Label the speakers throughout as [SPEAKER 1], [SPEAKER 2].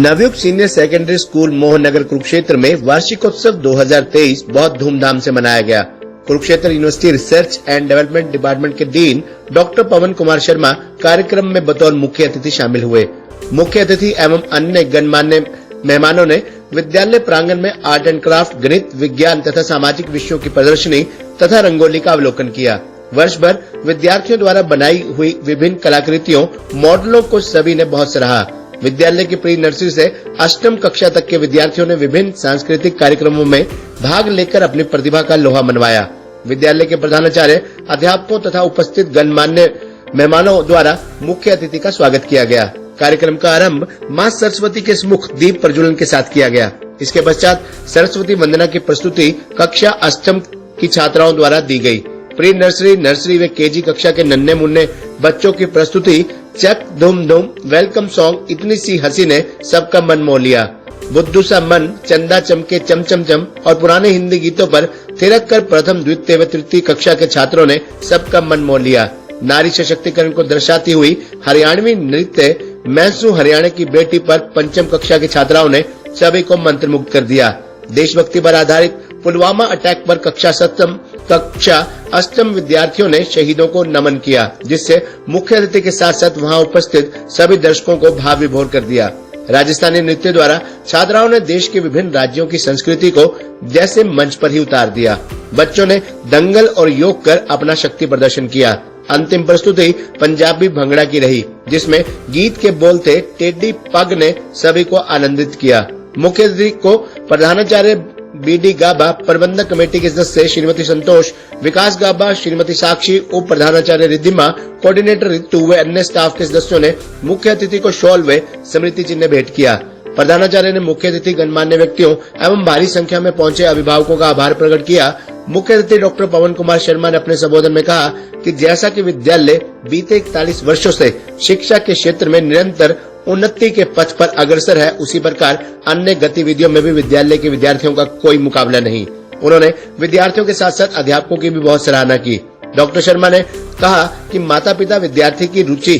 [SPEAKER 1] Navyug senior secondary school Mohan Nagar Kurukshetra में वार्षिकोत्सव 2023 बहुत धूमधाम से मनाया गया। Kurukshetra university research and development department के डीन डॉक्टर पवन कुमार शर्मा कार्यक्रम में बतौर मुख्य अतिथि शामिल हुए। मुख्य अतिथि एवं अन्य गणमान्य मेहमानों ने विद्यालय प्रांगण में आर्ट एंड क्राफ्ट, गणित, विज्ञान तथा सामाजिक विषयों की प्रदर्शनी तथा रंगोली का अवलोकन किया। वर्ष भर विद्यार्थियों द्वारा बनाई हुई विभिन्न कलाकृतियों, मॉडलों को सभी ने बहुत सराहा। विद्यालय की प्री नर्सरी से अष्टम कक्षा तक के विद्यार्थियों ने विभिन्न सांस्कृतिक कार्यक्रमों में भाग लेकर अपनी प्रतिभा का लोहा मनवाया। विद्यालय के प्रधानाचार्य, अध्यापकों तथा उपस्थित गणमान्य मेहमानों द्वारा मुख्य अतिथि का स्वागत किया गया। कार्यक्रम का आरंभ मां सरस्वती के सम्मुख दीप प्रज्वलन के साथ किया गया। इसके पश्चात सरस्वती वंदना की प्रस्तुति कक्षा अष्टम की छात्राओं द्वारा दी गई। प्री नर्सरी, नर्सरी व केजी कक्षा के नन्हे मुन्ने बच्चों की प्रस्तुति चक धूम धूम, वेलकम सॉन्ग, इतनी सी हंसी ने सबका मन मोह लिया। बुद्धू सा मन, चंदा चमके चम चम चम और पुराने हिंदी गीतों पर थिरक कर प्रथम, द्वितीय व तृतीय कक्षा के छात्रों ने सबका मन मोह लिया। नारी सशक्तिकरण को दर्शाती हुई हरियाणवी नृत्य मैसू हरियाणा की बेटी पर पंचम कक्षा की छात्राओं ने सभी को मंत्रमुग्ध कर दिया। देशभक्ति पर आधारित पुलवामा अटैक पर कक्षा अष्टम विद्यार्थियों ने शहीदों को नमन किया, जिससे मुख्य अतिथि के साथ साथ वहां उपस्थित सभी दर्शकों को भाव विभोर कर दिया। राजस्थानी नृत्य द्वारा छात्राओं ने देश के विभिन्न राज्यों की संस्कृति को जैसे मंच पर ही उतार दिया। बच्चों ने दंगल और योग कर अपना शक्ति प्रदर्शन किया। अंतिम प्रस्तुति पंजाबी भंगड़ा की रही, जिसमें गीत के बोल थे टेडी पग ने सभी को आनंदित किया। मुख्य अतिथि को प्रधानाचार्य बीडी गाबा, प्रबंधक कमेटी के सदस्य श्रीमती संतोष, विकास गाबा, श्रीमती साक्षी, उप प्रधानाचार्य रिद्धिमा, कोऑर्डिनेटर रितु व अन्य स्टाफ के सदस्यों ने मुख्य अतिथि को शॉल व स्मृति चिन्ह भेंट किया। प्रधानाचार्य ने मुख्य अतिथि, गणमान्य व्यक्तियों एवं भारी संख्या में पहुंचे अभिभावकों का आभार प्रकट किया। मुख्य अतिथि डॉक्टर पवन कुमार शर्मा ने अपने संबोधन में कहा कि जैसा कि विद्यालय बीते 41 वर्षों से शिक्षा के क्षेत्र में निरंतर उन्नति के पथ पर अग्रसर है, उसी प्रकार अन्य गतिविधियों में भी विद्यालय के विद्यार्थियों का कोई मुकाबला नहीं। उन्होंने विद्यार्थियों के साथ साथ अध्यापकों की भी बहुत सराहना की। डॉक्टर शर्मा ने कहा कि माता पिता विद्यार्थी की रुचि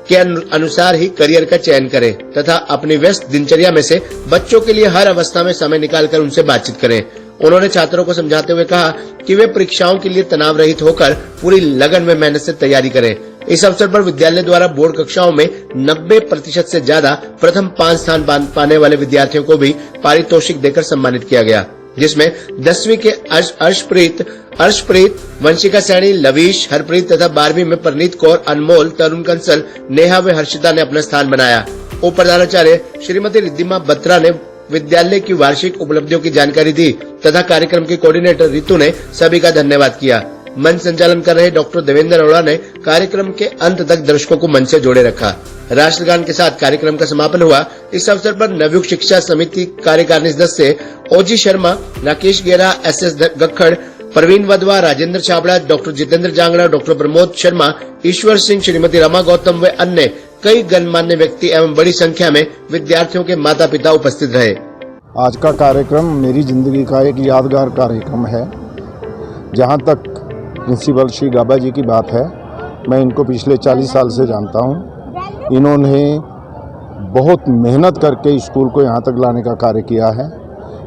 [SPEAKER 1] के अनुसार ही करियर का चयन करें तथा अपनी व्यस्त दिनचर्या में से बच्चों के लिए हर अवस्था में समय निकालकर उनसे बातचीत करें। उन्होंने छात्रों को समझाते हुए कहा कि वे परीक्षाओं के लिए तनाव रहित होकर पूरी लगन में मेहनत से तैयारी करें। इस अवसर पर विद्यालय द्वारा बोर्ड कक्षाओं में 90% से ज्यादा प्रथम 5 स्थान पाने वाले विद्यार्थियों को भी पारितोषिक देकर सम्मानित किया गया, जिसमें 10वीं के अर्शप्रीत, वंशिका सैनी, लवीश, हरप्रीत तथा 12वीं में परनीत कौर, अनमोल, तरुण कंसल, नेहा व हर्षिता ने अपना स्थान बनाया। उप प्रधानाचार्य श्रीमती रिद्धिमा बत्रा ने विद्यालय की वार्षिक उपलब्धियों की जानकारी दी तथा कार्यक्रम के कोऑर्डिनेटर रितु ने सभी का धन्यवाद किया। मंच संचालन कर रहे डॉक्टर देवेंद्र अरोड़ा ने कार्यक्रम के अंत तक दर्शकों को मंच से जोड़े रखा। राष्ट्रगान के साथ कार्यक्रम का समापन हुआ। इस अवसर पर नवयुग शिक्षा समिति कार्यकारिणी सदस्य ओजी Sharma, Rakesh Gera, S S Gakhar, Praveen Wadhwa, Rajendra Chhabra, doctor Jitendra Jangra, doctor Pramod Sharma, Ishwar Singh, Shrimati Rama Gautam व अन्य कई गणमान्य व्यक्ति एवं बड़ी संख्या में विद्यार्थियों के माता पिता उपस्थित रहे।
[SPEAKER 2] आज का कार्यक्रम मेरी जिंदगी का एक यादगार कार्यक्रम है। जहाँ तक प्रिंसिपल श्री गाबा जी की बात है, मैं इनको पिछले 40 साल से जानता हूँ। इन्होंने बहुत मेहनत करके स्कूल को यहाँ तक लाने का कार्य किया है।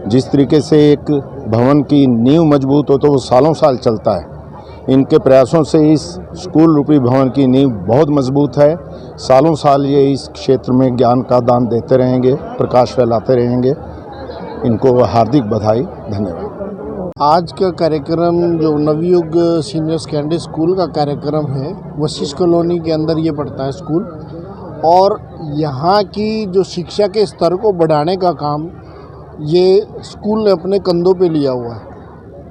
[SPEAKER 2] जिस तरीके से एक भवन की नींव मजबूत हो तो वो सालों साल चलता है, इनके प्रयासों से इस स्कूल रूपी भवन की नींव बहुत मजबूत है। सालों साल ये इस क्षेत्र में ज्ञान का दान देते रहेंगे, प्रकाश फैलाते रहेंगे। इनको हार्दिक बधाई, धन्यवाद।
[SPEAKER 3] आज का कार्यक्रम जो नवयुग सीनियर सेकेंडरी स्कूल का कार्यक्रम है, वशिष्ठ कॉलोनी के अंदर ये पड़ता है स्कूल, और यहाँ की जो शिक्षा के स्तर को बढ़ाने का काम ये स्कूल ने अपने कंधों पे लिया हुआ है।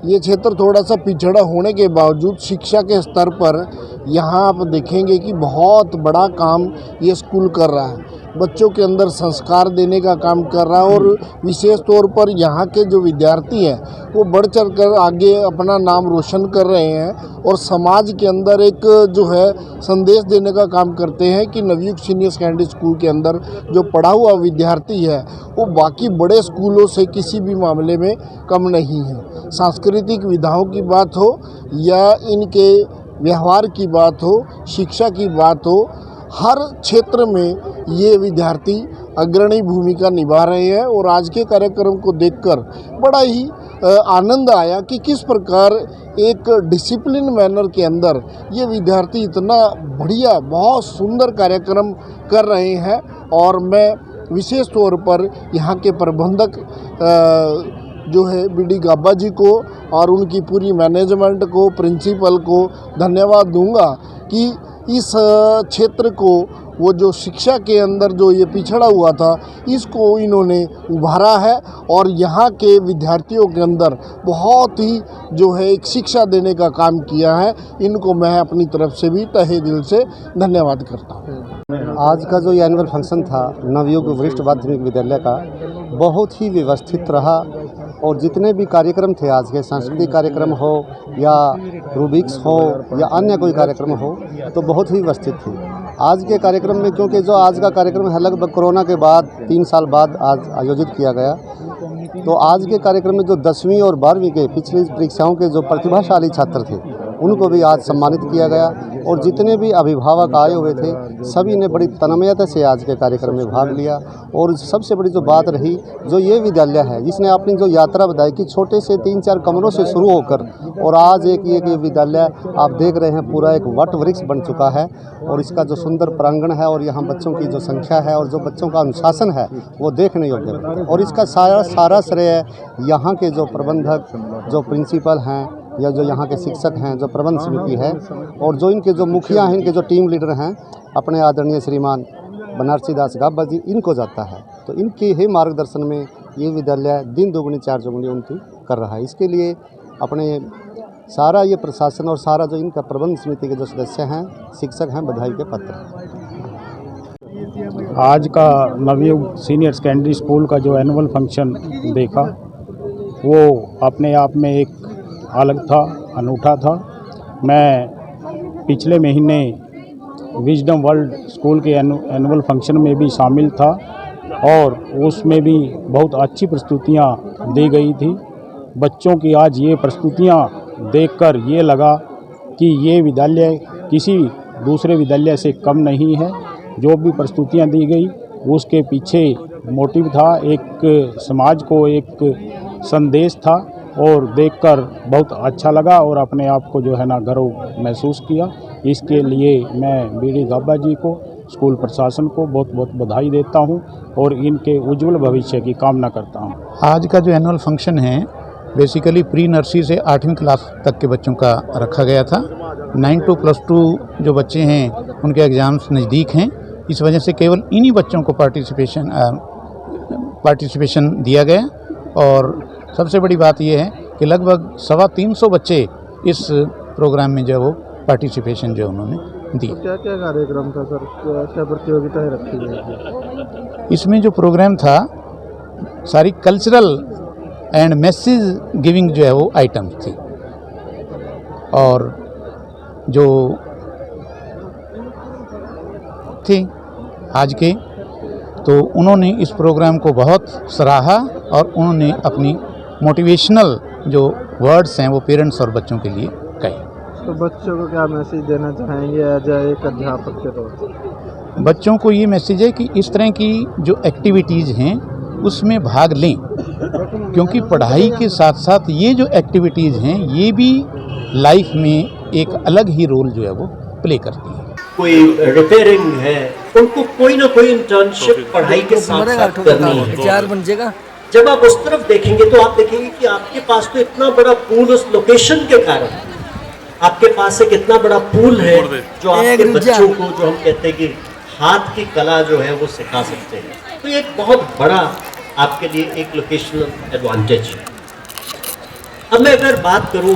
[SPEAKER 3] ये क्षेत्र थोड़ा सा पिछड़ा होने के बावजूद शिक्षा के स्तर पर यहाँ आप देखेंगे कि बहुत बड़ा काम ये स्कूल कर रहा है। बच्चों के अंदर संस्कार देने का काम कर रहा है और विशेष तौर पर यहाँ के जो विद्यार्थी हैं वो बढ़ चढ़ कर आगे अपना नाम रोशन कर रहे हैं और समाज के अंदर एक जो है संदेश देने का काम करते हैं कि नवयुग सीनियर सेकेंडरी स्कूल के अंदर जो पढ़ा हुआ विद्यार्थी है वो बाकी बड़े स्कूलों से किसी भी मामले में कम नहीं है। सांस्कृतिक विधाओं की बात हो या इनके व्यवहार की बात हो, शिक्षा की बात हो, हर क्षेत्र में ये विद्यार्थी अग्रणी भूमिका निभा रहे हैं। और आज के कार्यक्रम को देखकर बड़ा ही आनंद आया कि किस प्रकार एक डिसिप्लिन मैनर के अंदर ये विद्यार्थी इतना बढ़िया बहुत सुंदर कार्यक्रम कर रहे हैं। और मैं विशेष तौर पर यहाँ के प्रबंधक जो है बीडी गाबा जी को और उनकी पूरी मैनेजमेंट को, प्रिंसिपल को धन्यवाद दूंगा कि इस क्षेत्र को वो जो शिक्षा के अंदर जो ये पिछड़ा हुआ था इसको इन्होंने उभारा है और यहाँ के विद्यार्थियों के अंदर बहुत ही जो है एक शिक्षा देने का काम किया है। इनको मैं अपनी तरफ से भी तहे दिल से धन्यवाद करता हूँ।
[SPEAKER 4] आज का जो ये एनुअल फंक्शन था नवयुग वरिष्ठ माध्यमिक विद्यालय का बहुत ही व्यवस्थित रहा और जितने भी कार्यक्रम थे आज के सांस्कृतिक कार्यक्रम हो या रूबिक्स हो या अन्य कोई कार्यक्रम हो तो बहुत ही व्यवस्थित थी। आज के कार्यक्रम में क्योंकि जो आज का कार्यक्रम है लगभग कोरोना के बाद 3 साल बाद आज आयोजित किया गया, तो आज के कार्यक्रम में जो 10वीं और 12वीं के पिछली परीक्षाओं के जो प्रतिभाशाली छात्र थे उनको भी आज सम्मानित किया गया और जितने भी अभिभावक आए हुए थे सभी ने बड़ी तन्मयता से आज के कार्यक्रम में भाग लिया। और सबसे बड़ी जो बात रही जो ये विद्यालय है जिसने अपनी जो यात्रा बताई कि छोटे से 3-4 कमरों से शुरू होकर और आज एक ये विद्यालय आप देख रहे हैं पूरा एक वट वृक्ष बन चुका है और इसका जो सुंदर प्रांगण है और यहाँ बच्चों की जो संख्या है और जो बच्चों का अनुशासन है वो देखने योग्य है। और इसका सारा श्रेय यहाँ के जो प्रबंधक जो प्रिंसिपल हैं या जो यहाँ के शिक्षक हैं जो प्रबंध समिति है और जो इनके जो मुखिया हैं इनके जो टीम लीडर हैं अपने आदरणीय श्रीमान बनारसी दास गाबा जी इनको जाता है। तो इनके ही मार्गदर्शन में ये विद्यालय दिन दोगुनी चार चौगुनी उन्नति कर रहा है। इसके लिए अपने सारा ये प्रशासन और सारा जो इनका प्रबंध समिति के जो सदस्य हैं शिक्षक हैं बधाई के पात्र हैं।
[SPEAKER 5] आज का नवयुग सीनियर सेकेंडरी स्कूल का जो एनुअल फंक्शन देखा वो अपने आप में एक अलग था, अनूठा था। मैं पिछले महीने विजडम वर्ल्ड स्कूल के एनुअल फंक्शन में भी शामिल था और उसमें भी बहुत अच्छी प्रस्तुतियाँ दी गई थी। बच्चों की आज ये प्रस्तुतियाँ देखकर ये लगा कि ये विद्यालय किसी दूसरे विद्यालय से कम नहीं है। जो भी प्रस्तुतियाँ दी गई उसके पीछे मोटिव था, एक समाज को एक संदेश था और देखकर बहुत अच्छा लगा और अपने आप को जो है ना गर्व महसूस किया। इसके लिए मैं बीडी गाबा जी को स्कूल प्रशासन को बहुत बहुत बधाई देता हूं और इनके उज्जवल भविष्य की कामना करता हूं।
[SPEAKER 6] आज का जो एनुअल फंक्शन है बेसिकली प्री नर्सरी से 8वीं क्लास तक के बच्चों का रखा गया था। 9 to +2 जो बच्चे हैं उनके एग्ज़ाम्स नज़दीक हैं, इस वजह से केवल इन्हीं बच्चों को पार्टिसिपेशन दिया गया। और सबसे बड़ी बात यह है कि लगभग 350 बच्चे इस प्रोग्राम में जो वो पार्टिसिपेशन जो उन्होंने दी।
[SPEAKER 3] तो क्या क्या कार्यक्रम था सर, क्या प्रतियोगिताएं रखी गई?
[SPEAKER 6] इसमें जो प्रोग्राम था सारी कल्चरल एंड मैसेज गिविंग जो है वो आइटम्स थी और जो थी आज के तो उन्होंने इस प्रोग्राम को बहुत सराहा और उन्होंने अपनी मोटिवेशनल जो वर्ड्स हैं वो पेरेंट्स और बच्चों के लिए कहे।
[SPEAKER 3] तो बच्चों को क्या मैसेज देना चाहेंगे एज एक अध्यापक के तौर पर?
[SPEAKER 6] बच्चों को ये मैसेज है कि इस तरह की जो एक्टिविटीज़ हैं उसमें भाग लें, क्योंकि पढ़ाई के साथ साथ ये जो एक्टिविटीज़ हैं ये भी लाइफ में एक अलग ही रोल जो है वो प्ले करती है।
[SPEAKER 7] कोई रिपेयरिंग है उनको कोई ना कोई इंटर्नशिप पढ़ाई के साथ साथ करनी है। जब आप उस तरफ देखेंगे तो आप देखेंगे कि आपके पास तो इतना बड़ा पूल उस लोकेशन के कारण आपके पास एक इतना बड़ा पूल है जो आपके बच्चों को जो हम कहते हैं कि हाथ की कला जो है वो सिखा सकते हैं। तो ये एक बहुत बड़ा आपके लिए एक लोकेशनल एडवांटेज है। अब मैं अगर बात करूं